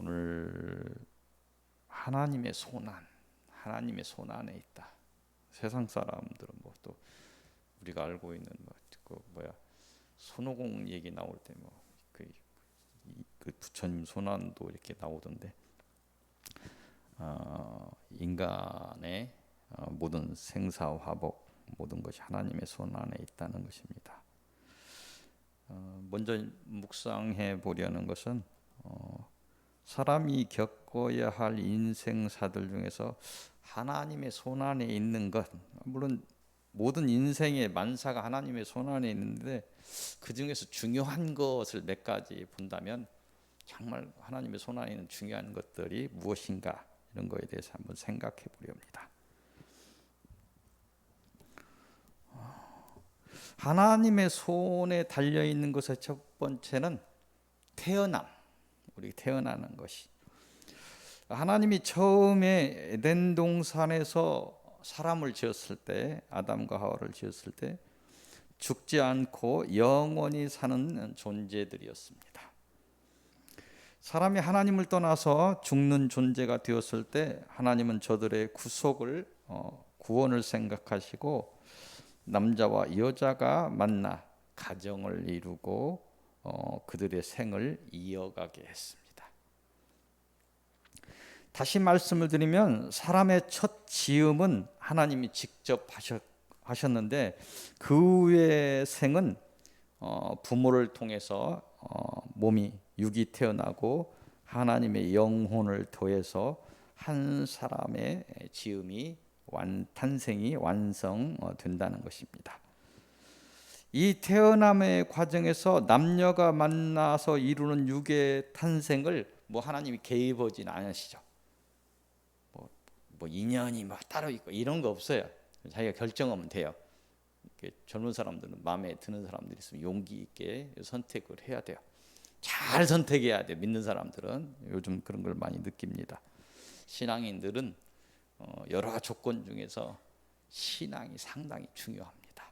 오늘 하나님의 하나님의 손 안에 있다. 세상 사람들은 뭐 또 우리가 알고 있는 손오공 얘기 나올 때 그 부처님 손안도 이렇게 나오던데 인간의 모든 생사화복 모든 것이 하나님의 손 안에 있다는 것입니다. 먼저 묵상해 보려는 것은 사람이 겪어야 할 인생사들 중에서 하나님의 손 안에 있는 것, 물론 모든 인생의 만사가 하나님의 손 안에 있는데 그 중에서 중요한 것을 몇 가지 본다면 정말 하나님의 손 안에 있는 중요한 것들이 무엇인가, 이런 거에 대해서 한번 생각해 보려 합니다. 하나님의 손에 달려 있는 것의 첫 번째는 우리 태어나는 것이. 하나님이 처음에 에덴 동산에서 사람을 지었을 때, 아담과 하와를 지었을 때 죽지 않고 영원히 사는 존재들이었습니다. 사람이 하나님을 떠나서 죽는 존재가 되었을 때 하나님은 저들의 구원을 생각하시고 남자와 여자가 만나 가정을 이루고 그들의 생을 이어가게 했습니다. 다시 말씀을 드리면 사람의 첫 지음은 하나님이 직접 하셨는데 그 후의 생은 부모를 통해서 육이 태어나고 하나님의 영혼을 더해서 한 사람의 지음이 탄생이 완성된다는 것입니다. 이 태어남의 과정에서 남녀가 만나서 이루는 육의 탄생을 하나님이 개입하지는 않으시죠. 인연이 따로 있고 이런 거 없어요. 자기가 결정하면 돼요. 젊은 사람들은, 마음에 드는 사람들이 있으면 용기 있게 선택을 해야 돼요. 잘 선택해야 돼요. 믿는 사람들은 요즘 그런 걸 많이 느낍니다. 신앙인들은 여러 조건 중에서 신앙이 상당히 중요합니다.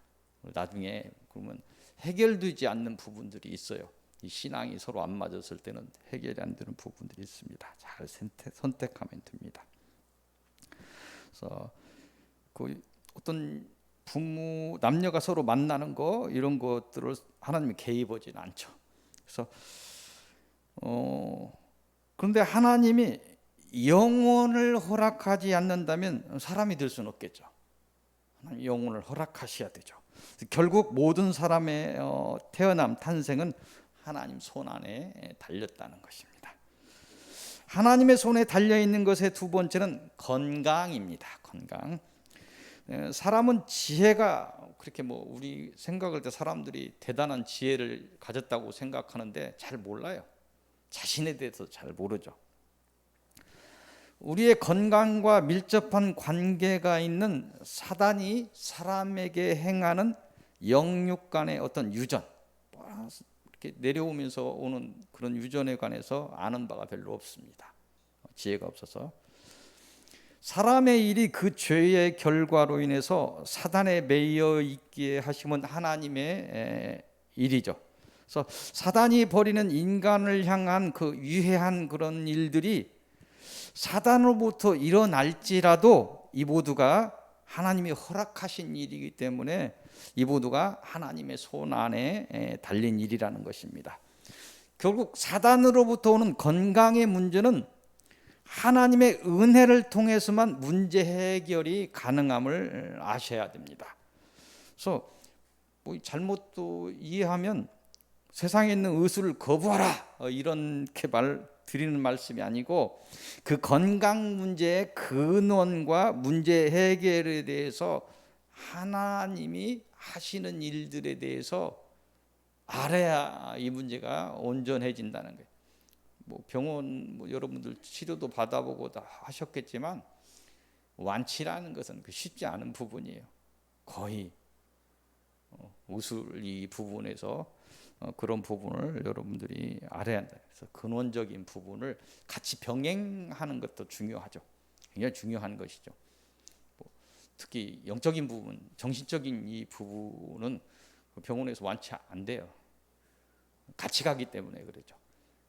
나중에 그러면 해결되지 않는 부분들이 있어요. 이 신앙이 서로 안 맞았을 때는 해결이 안 되는 부분들이 있습니다. 잘 선택하면 됩니다. 그래서 어떤 남녀가 서로 만나는 거, 이런 것들을 하나님이 개입하지는 않죠. 그래서 그런데 하나님이 영혼을 허락하지 않는다면 사람이 될 수는 없겠죠. 하나님 영혼을 허락하셔야 되죠. 결국 모든 사람의 탄생은 하나님 손 안에 달렸다는 것입니다. 하나님의 손에 달려 있는 것의 두 번째는 건강입니다. 건강. 사람은 지혜가 그렇게 우리 생각할 때 사람들이 대단한 지혜를 가졌다고 생각하는데 잘 몰라요. 자신에 대해서 잘 모르죠. 우리의 건강과 밀접한 관계가 있는 사단이 사람에게 행하는 영육 간의 어떤 유전, 이렇게 내려오면서 오는 그런 유전에 관해서 아는 바가 별로 없습니다. 지혜가 없어서. 사람의 일이 그 죄의 결과로 인해서 사단에 매여 있게 하심은 하나님의 일이죠. 그래서 사단이 벌이는 인간을 향한 그 유해한 그런 일들이 사단으로부터 일어날지라도 이 모두가 하나님이 허락하신 일이기 때문에 이 모두가 하나님의 손 안에 달린 일이라는 것입니다. 결국 사단으로부터 오는 건강의 문제는 하나님의 은혜를 통해서만 문제 해결이 가능함을 아셔야 됩니다. 그래서 잘못도 이해하면 세상에 있는 의술을 거부하라, 이렇게 드리는 말씀이 아니고 그 건강 문제의 근원과 문제 해결에 대해서 하나님이 하시는 일들에 대해서 알아야 이 문제가 온전해진다는 거예요. 병원 여러분들 치료도 받아보고 다 하셨겠지만 완치라는 것은 쉽지 않은 부분이에요. 거의 우술 이 부분에서 그런 부분을 여러분들이 알아야 한다. 그래서 근원적인 부분을 같이 병행하는 것도 중요하죠. 굉장히 중요한 것이죠. 특히 영적인 부분, 정신적인 이 부분은 병원에서 완치 안 돼요. 같이 가기 때문에 그렇죠.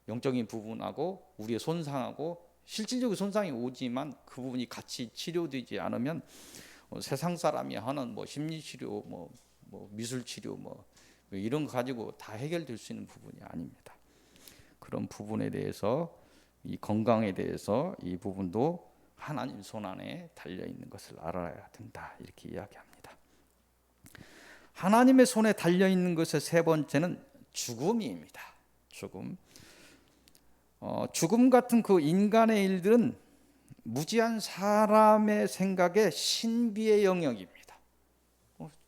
영적인 부분하고 우리의 손상하고 실질적인 손상이 오지만 그 부분이 같이 치료되지 않으면 세상 사람이 하는 뭐 심리치료, 뭐 미술치료, 뭐 이런 거 가지고 다 해결될 수 있는 부분이 아닙니다. 그런 부분에 대해서, 이 건강에 대해서 이 부분도 하나님 손 안에 달려 있는 것을 알아야 된다, 이렇게 이야기합니다. 하나님의 손에 달려 있는 것의 세 번째는 죽음입니다. 죽음 같은 그 인간의 일들은 무지한 사람의 생각에 신비의 영역입니다.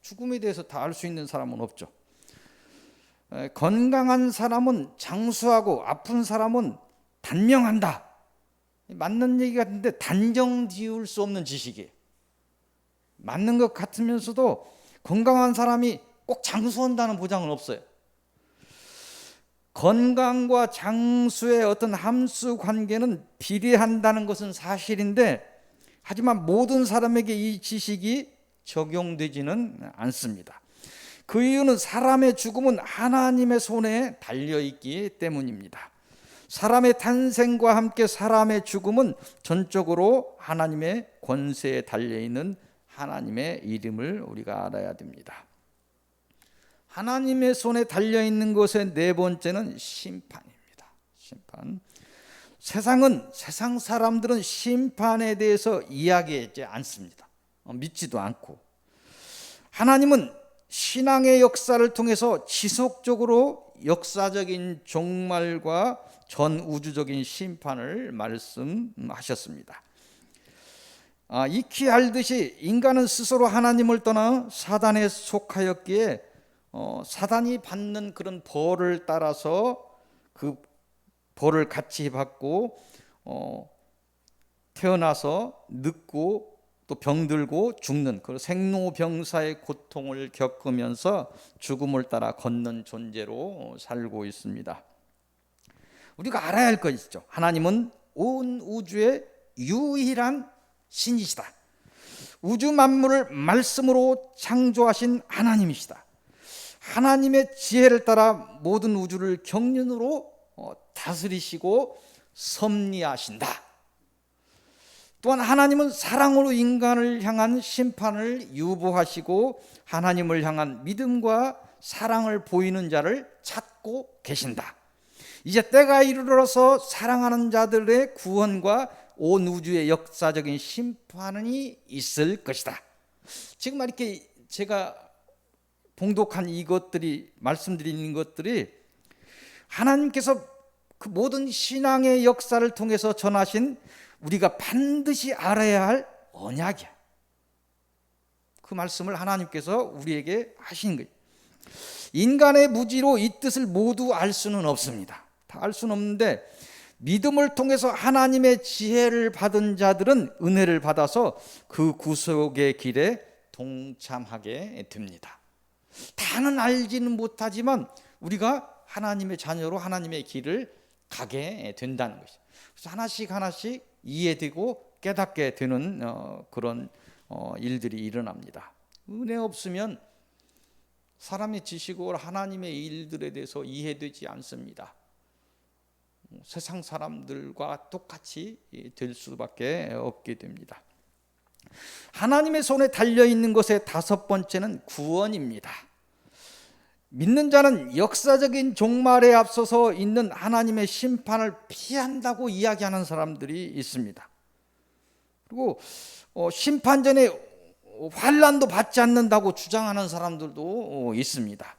죽음에 대해서 다 알 수 있는 사람은 없죠. 건강한 사람은 장수하고 아픈 사람은 단명한다. 맞는 얘기 같은데 단정 지을 수 없는 지식이에요. 맞는 것 같으면서도 건강한 사람이 꼭 장수한다는 보장은 없어요. 건강과 장수의 어떤 함수 관계는 비례한다는 것은 사실인데, 하지만 모든 사람에게 이 지식이 적용되지는 않습니다. 그 이유는 사람의 죽음은 하나님의 손에 달려있기 때문입니다. 사람의 탄생과 함께 사람의 죽음은 전적으로 하나님의 권세에 달려있는 하나님의 이름을 우리가 알아야 됩니다. 하나님의 손에 달려있는 것의 네 번째는 심판입니다. 심판. 세상 사람들은 심판에 대해서 이야기하지 않습니다. 믿지도 않고. 하나님은 신앙의 역사를 통해서 지속적으로 역사적인 종말과 전 우주적인 심판을 말씀하셨습니다. 익히 알듯이 인간은 스스로 하나님을 떠나 사단에 속하였기에 사단이 받는 그런 벌을 따라서 그 벌을 같이 받고 태어나서 늙고 또 병들고 죽는 그 생로병사의 고통을 겪으면서 죽음을 따라 걷는 존재로 살고 있습니다. 우리가 알아야 할 것 있죠. 하나님은 온 우주의 유일한 신이시다. 우주 만물을 말씀으로 창조하신 하나님이시다. 하나님의 지혜를 따라 모든 우주를 경륜으로 다스리시고 섭리하신다. 또한 하나님은 사랑으로 인간을 향한 심판을 유보하시고 하나님을 향한 믿음과 사랑을 보이는 자를 찾고 계신다. 이제 때가 이르러서 사랑하는 자들의 구원과 온 우주의 역사적인 심판이 있을 것이다. 지금 이렇게 제가 봉독한 이것들이, 말씀드리는 것들이 하나님께서 그 모든 신앙의 역사를 통해서 전하신 우리가 반드시 알아야 할 언약이야. 그 말씀을 하나님께서 우리에게 하신 거예요. 인간의 무지로 이 뜻을 모두 알 수는 없습니다. 다 알 수는 없는데, 믿음을 통해서 하나님의 지혜를 받은 자들은 은혜를 받아서 그 구속의 길에 동참하게 됩니다. 다는 알지는 못하지만 우리가 하나님의 자녀로 하나님의 길을 가게 된다는 것이죠. 그래서 하나씩 이해되고 깨닫게 되는 그런 일들이 일어납니다. 은혜 없으면 사람의 지식으로 하나님의 일들에 대해서 이해되지 않습니다. 세상 사람들과 똑같이 될 수밖에 없게 됩니다. 하나님의 손에 달려있는 것의 다섯 번째는 구원입니다. 믿는 자는 역사적인 종말에 앞서서 있는 하나님의 심판을 피한다고 이야기하는 사람들이 있습니다. 그리고 심판 전에 환난도 받지 않는다고 주장하는 사람들도 있습니다.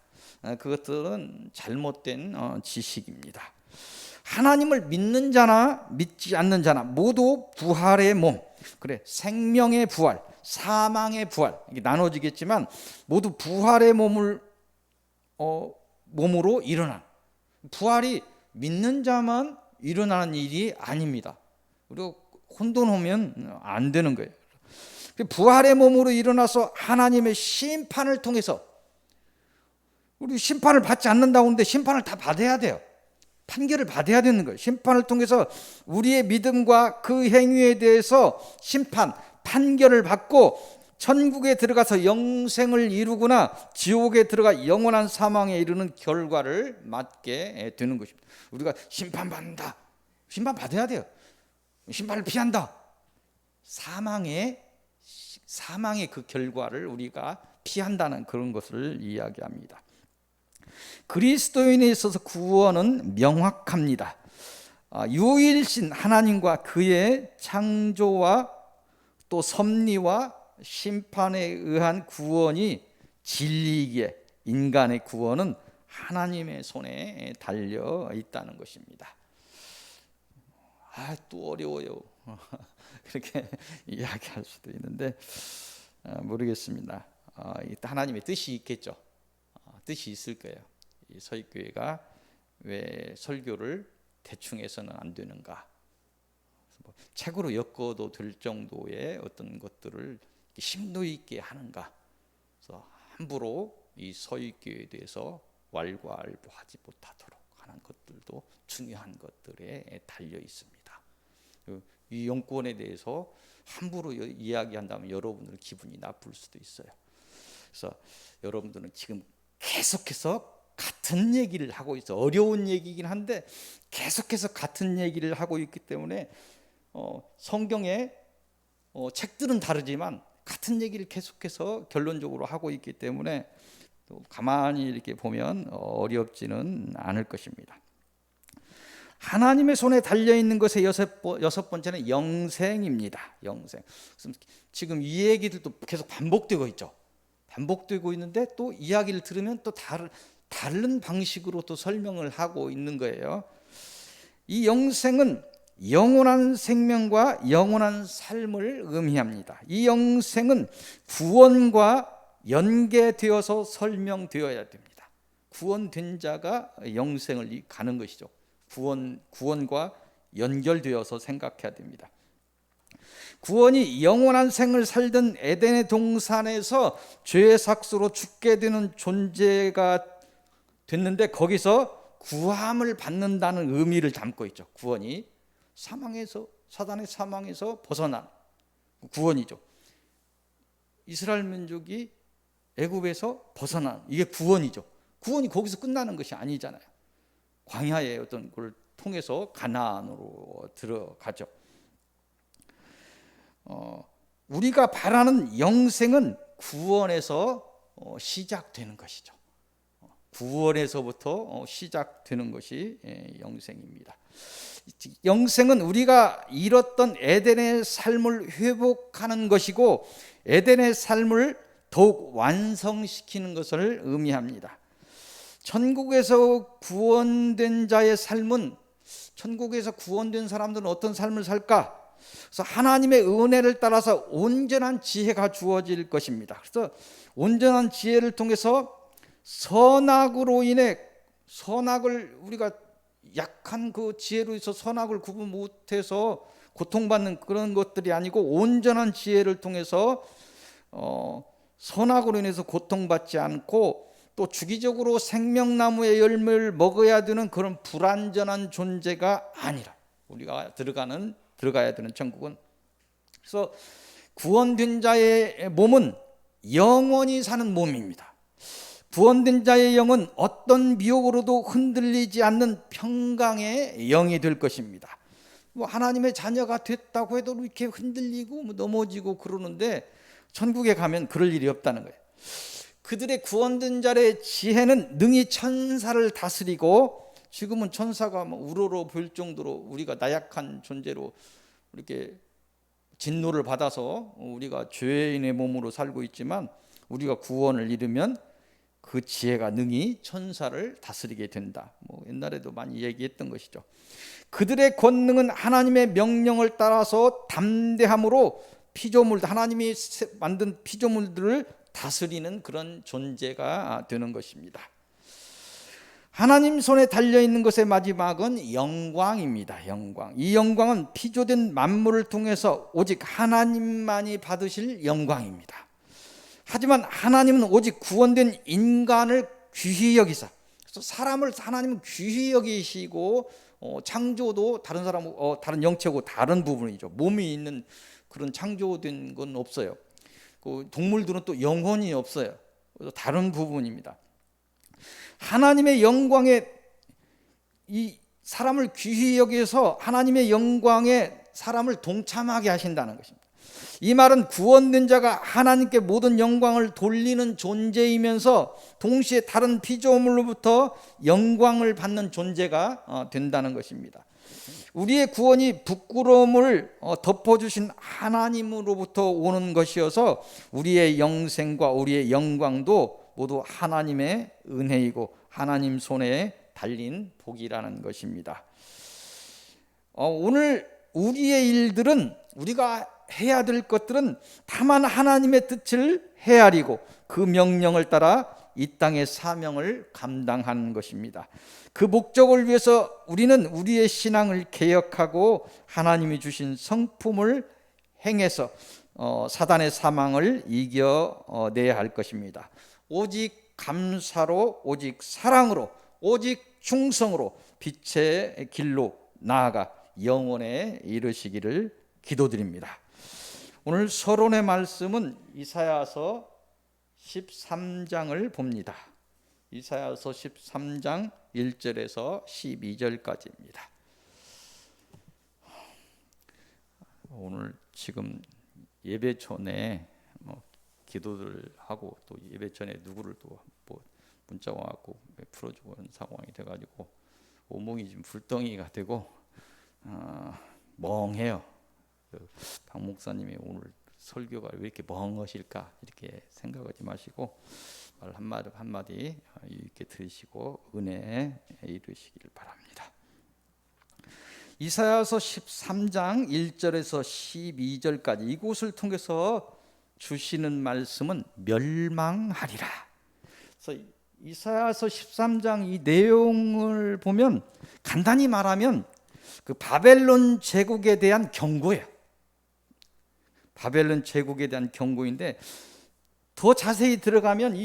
그것들은 잘못된 지식입니다. 하나님을 믿는 자나 믿지 않는 자나 모두 부활의 몸, 그래 생명의 부활, 사망의 부활, 이게 나눠지겠지만 모두 부활의 몸으로 일어난, 부활이 믿는 자만 일어나는 일이 아닙니다. 그리고 혼돈하면 안 되는 거예요. 부활의 몸으로 일어나서 하나님의 심판을 통해서, 우리 심판을 받지 않는다고 하는데 심판을 다 받아야 돼요. 판결을 받아야 되는 거예요. 심판을 통해서 우리의 믿음과 그 행위에 대해서 심판, 판결을 받고 천국에 들어가서 영생을 이루거나 지옥에 들어가 영원한 사망에 이르는 결과를 맞게 되는 것입니다. 우리가 심판받는다, 심판받아야 돼요. 심판을 피한다, 사망의 그 결과를 우리가 피한다는 그런 것을 이야기합니다. 그리스도인에 있어서 구원은 명확합니다. 유일신 하나님과 그의 창조와 또 섭리와 심판에 의한 구원이 진리이기에 인간의 구원은 하나님의 손에 달려 있다는 것입니다. 또 어려워요. 그렇게 이야기할 수도 있는데 모르겠습니다. 하나님의 뜻이 있겠죠. 뜻이 있을 거예요. 이 서익교회가 왜 설교를 대충 해서는 안 되는가? 책으로 엮어도 될 정도의 어떤 것들을 심도 있게 하는가? 그래서 함부로 이 서익교회에 대해서 왈가왈부하지 못하도록 하는 것들도 중요한 것들에 달려 있습니다. 이 영권에 대해서 함부로 이야기한다면 여러분들 기분이 나쁠 수도 있어요. 그래서 여러분들은 지금 계속해서 같은 얘기를 하고 있어. 어려운 얘기이긴 한데 계속해서 같은 얘기를 하고 있기 때문에 성경의 책들은 다르지만 같은 얘기를 계속해서 결론적으로 하고 있기 때문에 또 가만히 이렇게 보면 어렵지는 않을 것입니다. 하나님의 손에 달려있는 것의 여섯 번째는 영생입니다. 영생. 지금 이 얘기들도 계속 반복되고 있죠. 반복되고 있는데 또 이야기를 들으면 또 다른 방식으로 또 설명을 하고 있는 거예요. 이 영생은 영원한 생명과 영원한 삶을 의미합니다. 이 영생은 구원과 연계되어서 설명되어야 됩니다. 구원된 자가 영생을 가는 것이죠. 구원과 연결되어서 생각해야 됩니다. 구원이 영원한 생을 살던 에덴의 동산에서 죄의 삭수로 죽게 되는 존재가 됐는데 거기서 구함을 받는다는 의미를 담고 있죠. 구원이 사단의 사망에서 벗어난 구원이죠. 이스라엘 민족이 애굽에서 벗어난 이게 구원이죠. 구원이 거기서 끝나는 것이 아니잖아요. 광야의 어떤 걸 통해서 가나안으로 들어가죠. 우리가 바라는 영생은 구원에서 시작되는 것이죠. 구원에서부터 시작되는 것이 영생입니다. 영생은 우리가 잃었던 에덴의 삶을 회복하는 것이고 에덴의 삶을 더욱 완성시키는 것을 의미합니다. 천국에서 구원된 자의 삶은 천국에서 구원된 사람들은 어떤 삶을 살까? 그래서 하나님의 은혜를 따라서 온전한 지혜가 주어질 것입니다. 그래서 온전한 지혜를 통해서 선악으로 인해 선악을 우리가 약한 그 지혜로 있어 선악을 구분 못해서 고통받는 그런 것들이 아니고 온전한 지혜를 통해서 선악으로 인해서 고통받지 않고 또 주기적으로 생명나무의 열매를 먹어야 되는 그런 불완전한 존재가 아니라 우리가 들어가야 되는 천국은 그래서 구원된 자의 몸은 영원히 사는 몸입니다. 구원된 자의 영은 어떤 미혹으로도 흔들리지 않는 평강의 영이 될 것입니다. 하나님의 자녀가 됐다고 해도 이렇게 흔들리고 넘어지고 그러는데 천국에 가면 그럴 일이 없다는 거예요. 그들의 구원된 자의 지혜는 능히 천사를 다스리고 지금은 천사가 우러러 보일 정도로 우리가 나약한 존재로 이렇게 진노를 받아서 우리가 죄인의 몸으로 살고 있지만 우리가 구원을 이루면 그 지혜가 능히 천사를 다스리게 된다. 옛날에도 많이 얘기했던 것이죠. 그들의 권능은 하나님의 명령을 따라서 담대함으로 하나님이 만든 피조물들을 다스리는 그런 존재가 되는 것입니다. 하나님 손에 달려있는 것의 마지막은 영광입니다. 영광. 이 영광은 피조된 만물을 통해서 오직 하나님만이 받으실 영광입니다. 하지만 하나님은 오직 구원된 인간을 귀히 여기사 사람을 하나님은 귀히 여기시고 창조도 다른 영체고 다른 부분이죠. 몸이 있는 그런 창조된 건 없어요. 그 동물들은 또 영혼이 없어요. 다른 부분입니다. 하나님의 영광에 이 사람을 귀히 여기서 하나님의 영광에 사람을 동참하게 하신다는 것입니다. 이 말은 구원된 자가 하나님께 모든 영광을 돌리는 존재이면서 동시에 다른 피조물로부터 영광을 받는 존재가 된다는 것입니다. 우리의 구원이 부끄러움을 덮어주신 하나님으로부터 오는 것이어서 우리의 영생과 우리의 영광도 모두 하나님의 은혜이고 하나님 손에 달린 복이라는 것입니다. 오늘 우리의 일들은, 우리가 해야 될 것들은 다만 하나님의 뜻을 헤아리고 그 명령을 따라 이 땅의 사명을 감당하는 것입니다. 그 목적을 위해서 우리는 우리의 신앙을 개혁하고 하나님이 주신 성품을 행해서 사단의 사망을 이겨내야 할 것입니다. 오직 감사로, 오직 사랑으로, 오직 충성으로 빛의 길로 나아가 영원에 이르시기를 기도드립니다. 오늘 서론의 말씀은 이사야서 13장을 봅니다. 이사야서 13장 1절에서 12절까지입니다. 오늘 지금 예배 전에 기도를 하고 또 예배 전에 누구를 또 문자 와갖고 풀어주고 하는 상황이 돼가지고 온몸이 지금 불덩이가 되고 멍해요. 박 목사님이 오늘 설교가 왜 이렇게 멍하실까 이렇게 생각하지 마시고 말 한마디 이렇게 들으시고 은혜에 이르시길 바랍니다. 이사야서 13장 1절에서 12절까지 이곳을 통해서 주시는 말씀은 멸망하리라. 그래서 이사야서 13장 이 내용을 보면 간단히 말하면 그 바벨론 제국에 대한 경고예요. 바벨론 제국에 대한 경고인데 더 자세히 들어가면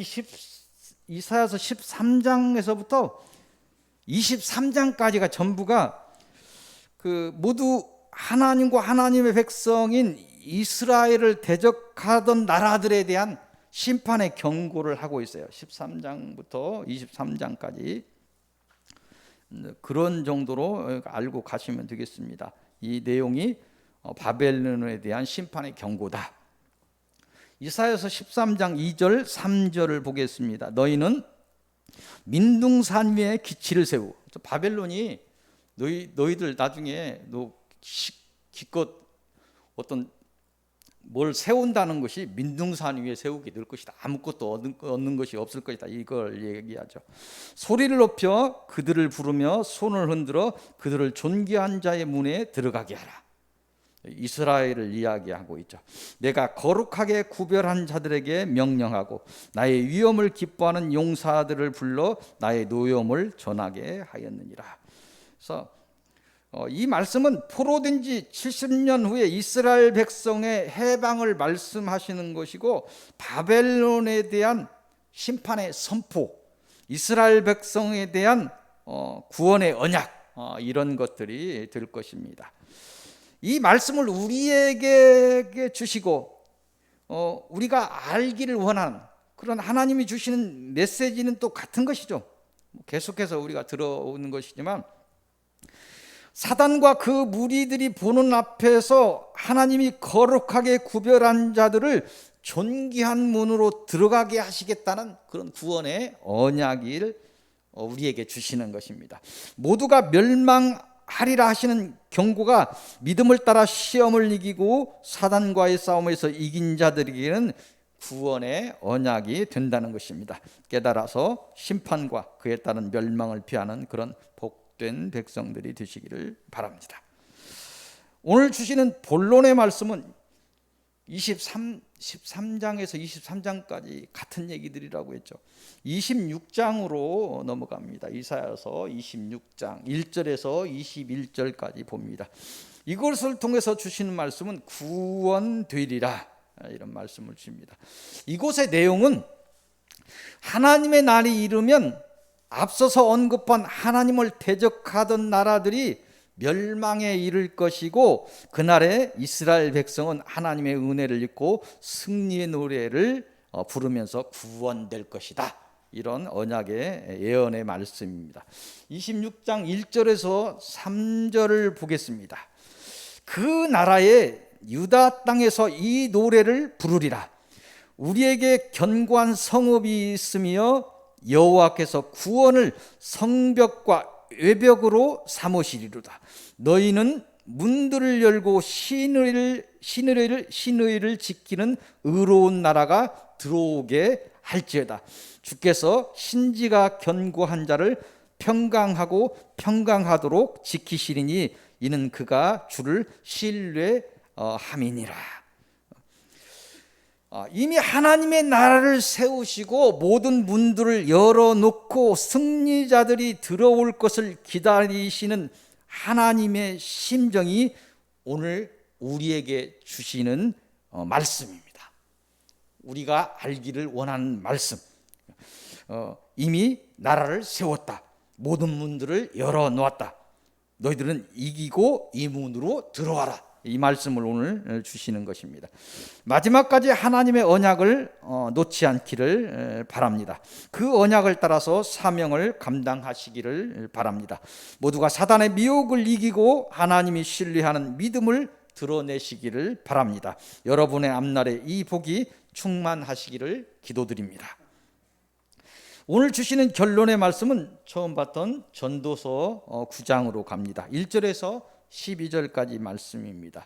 이사야서 13장에서부터 23장까지가 전부가 그 모두 하나님과 하나님의 백성인 이스라엘을 대적하던 나라들에 대한 심판의 경고를 하고 있어요. 13장부터 23장까지 그런 정도로 알고 가시면 되겠습니다. 이 내용이 바벨론에 대한 심판의 경고다. 이사야서 13장 2절 3절을 보겠습니다. 너희는 민둥산 위에 기치를 세우. 바벨론이 너희들 나중에 기껏 어떤 뭘 세운다는 것이 민둥산 위에 세우게 될 것이다. 아무것도 얻는 것이 없을 것이다. 이걸 얘기하죠. 소리를 높여 그들을 부르며 손을 흔들어 그들을 존귀한 자의 문에 들어가게 하라. 이스라엘을 이야기하고 있죠. 내가 거룩하게 구별한 자들에게 명령하고 나의 위엄을 기뻐하는 용사들을 불러 나의 노염을 전하게 하였느니라. 그래서 이 말씀은 포로된 지 70년 후에 이스라엘 백성의 해방을 말씀하시는 것이고 바벨론에 대한 심판의 선포, 이스라엘 백성에 대한 구원의 언약 이런 것들이 될 것입니다. 이 말씀을 우리에게 주시고 우리가 알기를 원하는 그런 하나님이 주시는 메시지는 또 같은 것이죠. 계속해서 우리가 들어오는 것이지만 사단과 그 무리들이 보는 앞에서 하나님이 거룩하게 구별한 자들을 존귀한 문으로 들어가게 하시겠다는 그런 구원의 언약을 우리에게 주시는 것입니다. 모두가 멸망하리라 하시는 경고가 믿음을 따라 시험을 이기고 사단과의 싸움에서 이긴 자들에게는 구원의 언약이 된다는 것입니다. 깨달아서 심판과 그에 따른 멸망을 피하는 그런 복된 백성들이 되시기를 바랍니다. 오늘 주시는 본론의 말씀은 13장에서 23장까지 같은 얘기들이라고 했죠. 26장으로 넘어갑니다. 이사야서 26장 1절에서 21절까지 봅니다. 이것을 통해서 주시는 말씀은 구원되리라 이런 말씀을 주십니다. 이곳의 내용은 하나님의 날이 이르면 앞서서 언급한 하나님을 대적하던 나라들이 멸망에 이를 것이고 그날에 이스라엘 백성은 하나님의 은혜를 입고 승리의 노래를 부르면서 구원될 것이다. 이런 언약의 예언의 말씀입니다. 26장 1절에서 3절을 보겠습니다. 그 나라의 유다 땅에서 이 노래를 부르리라. 우리에게 견고한 성읍이 있으며 여호와께서 구원을 성벽과 외벽으로 삼으시리로다. 너희는 문들을 열고 신의를 지키는 의로운 나라가 들어오게 할지어다. 주께서 신지가 견고한 자를 평강하도록 지키시리니 이는 그가 주를 신뢰함이니라. 이미 하나님의 나라를 세우시고 모든 문들을 열어놓고 승리자들이 들어올 것을 기다리시는 하나님의 심정이 오늘 우리에게 주시는 말씀입니다. 우리가 알기를 원하는 말씀. 이미 나라를 세웠다. 모든 문들을 열어놓았다. 너희들은 이기고 이 문으로 들어와라. 이 말씀을 오늘 주시는 것입니다. 마지막까지 하나님의 언약을 놓지 않기를 바랍니다. 그 언약을 따라서 사명을 감당하시기를 바랍니다. 모두가 사단의 미혹을 이기고 하나님이 신뢰하는 믿음을 드러내시기를 바랍니다. 여러분의 앞날에 이 복이 충만하시기를 기도드립니다. 오늘 주시는 결론의 말씀은 처음 봤던 전도서 9장으로 갑니다. 1절에서 12절까지 말씀입니다.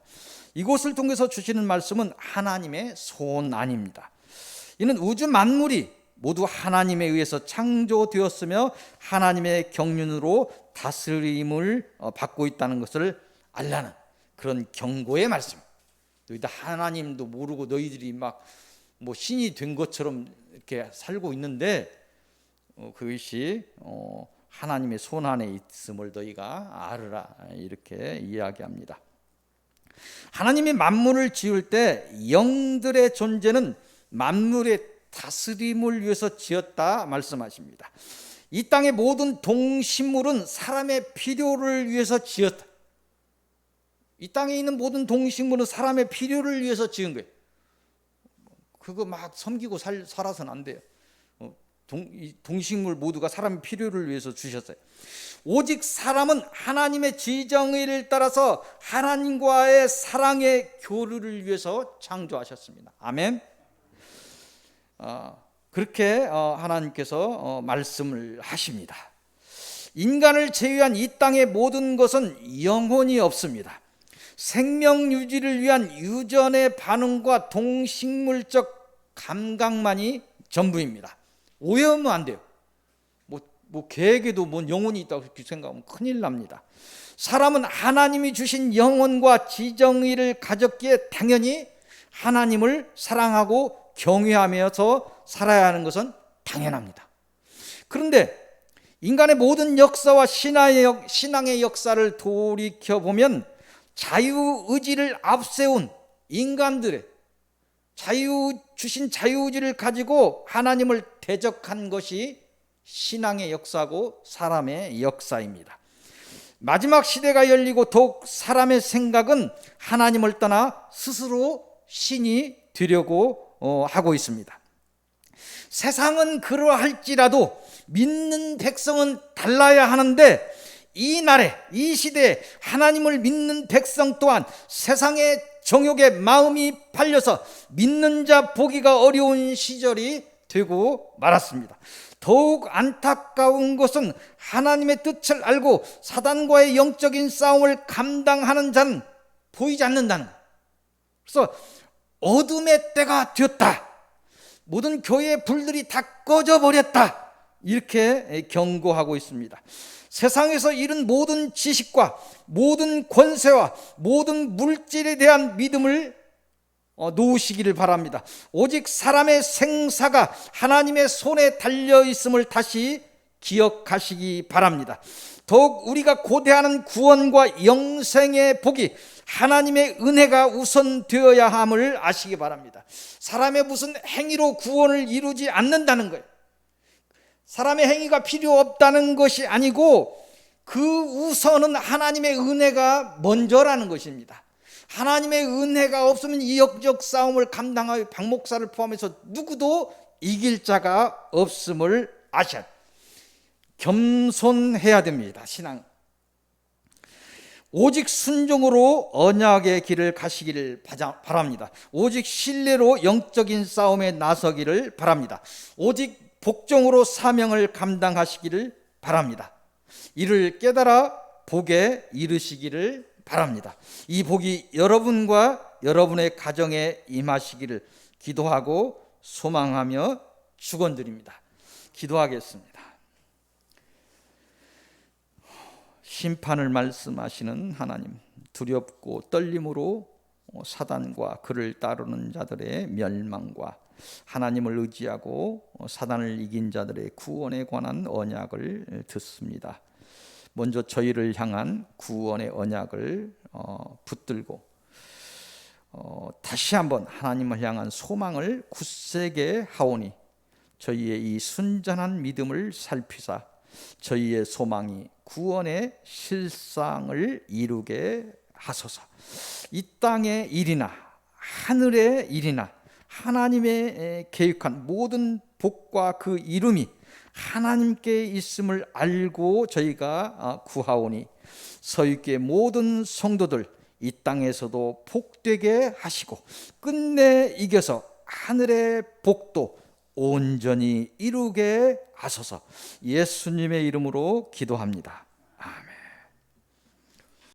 이곳을 통해서 주시는 말씀은 하나님의 소원안입니다. 이는 우주 만물이 모두 하나님에 의해서 창조되었으며 하나님의 경륜으로 다스림을 받고 있다는 것을 알라는 그런 경고의 말씀. 너희들 하나님도 모르고 너희들이 막 뭐 신이 된 것처럼 이렇게 살고 있는데 그것이 하나님의 손안에 있음을 너희가 알으라, 이렇게 이야기합니다. 하나님이 만물을 지을 때 영들의 존재는 만물의 다스림을 위해서 지었다 말씀하십니다. 이 땅의 모든 동식물은 사람의 필요를 위해서 지었다. 이 땅에 있는 모든 동식물은 사람의 필요를 위해서 지은 거예요. 그거 막 섬기고 살아서는 안 돼요. 동식물 모두가 사람의 필요를 위해서 주셨어요. 오직 사람은 하나님의 지정의를 따라서 하나님과의 사랑의 교류를 위해서 창조하셨습니다. 아멘. 그렇게 하나님께서 말씀을 하십니다. 인간을 제외한 이 땅의 모든 것은 영혼이 없습니다. 생명 유지를 위한 유전의 반응과 동식물적 감각만이 전부입니다. 오해하면 안 돼요. 개에게도 뭔 영혼이 있다고 그렇게 생각하면 큰일 납니다. 사람은 하나님이 주신 영혼과 지정의를 가졌기에 당연히 하나님을 사랑하고 경외하면서 살아야 하는 것은 당연합니다. 그런데 인간의 모든 역사와 신앙의 역사를 돌이켜보면 자유의지를 앞세운 인간들의 주신 자유의지를 가지고 하나님을 대적한 것이 신앙의 역사고 사람의 역사입니다. 마지막 시대가 열리고 더욱 사람의 생각은 하나님을 떠나 스스로 신이 되려고 하고 있습니다. 세상은 그러할지라도 믿는 백성은 달라야 하는데 이 날에 이 시대에 하나님을 믿는 백성 또한 세상의 정욕에 마음이 팔려서 믿는 자 보기가 어려운 시절이 되고 말았습니다. 더욱 안타까운 것은 하나님의 뜻을 알고 사단과의 영적인 싸움을 감당하는 자는 보이지 않는다는 거예요. 그래서 어둠의 때가 되었다. 모든 교회의 불들이 다 꺼져버렸다. 이렇게 경고하고 있습니다. 세상에서 이룬 모든 지식과 모든 권세와 모든 물질에 대한 믿음을 놓으시기를 바랍니다. 오직 사람의 생사가 하나님의 손에 달려 있음을 다시 기억하시기 바랍니다. 더욱 우리가 고대하는 구원과 영생의 복이 하나님의 은혜가 우선되어야 함을 아시기 바랍니다. 사람의 무슨 행위로 구원을 이루지 않는다는 거예요. 사람의 행위가 필요 없다는 것이 아니고 그 우선은 하나님의 은혜가 먼저라는 것입니다. 하나님의 은혜가 없으면 이 영적 싸움을 감당하여 박 목사를 포함해서 누구도 이길 자가 없음을 아셔야 돼요. 겸손해야 됩니다. 신앙. 오직 순종으로 언약의 길을 가시기를 바랍니다. 오직 신뢰로 영적인 싸움에 나서기를 바랍니다. 오직 복종으로 사명을 감당하시기를 바랍니다. 이를 깨달아 복에 이르시기를 바랍니다. 이 복이 여러분과 여러분의 가정에 임하시기를 기도하고 소망하며 축원드립니다. 기도하겠습니다. 심판을 말씀하시는 하나님, 두렵고 떨림으로 사단과 그를 따르는 자들의 멸망과 하나님을 의지하고 사단을 이긴 자들의 구원에 관한 언약을 듣습니다. 먼저 저희를 향한 구원의 언약을 붙들고 다시 한번 하나님을 향한 소망을 굳세게 하오니 저희의 이 순전한 믿음을 살피사 저희의 소망이 구원의 실상을 이루게 하소서. 이 땅의 일이나 하늘의 일이나 하나님의 계획한 모든 복과 그 이름이 하나님께 있음을 알고 저희가 구하오니 서윗교회 모든 성도들 이 땅에서도 복되게 하시고 끝내 이겨서 하늘의 복도 온전히 이루게 하소서. 예수님의 이름으로 기도합니다.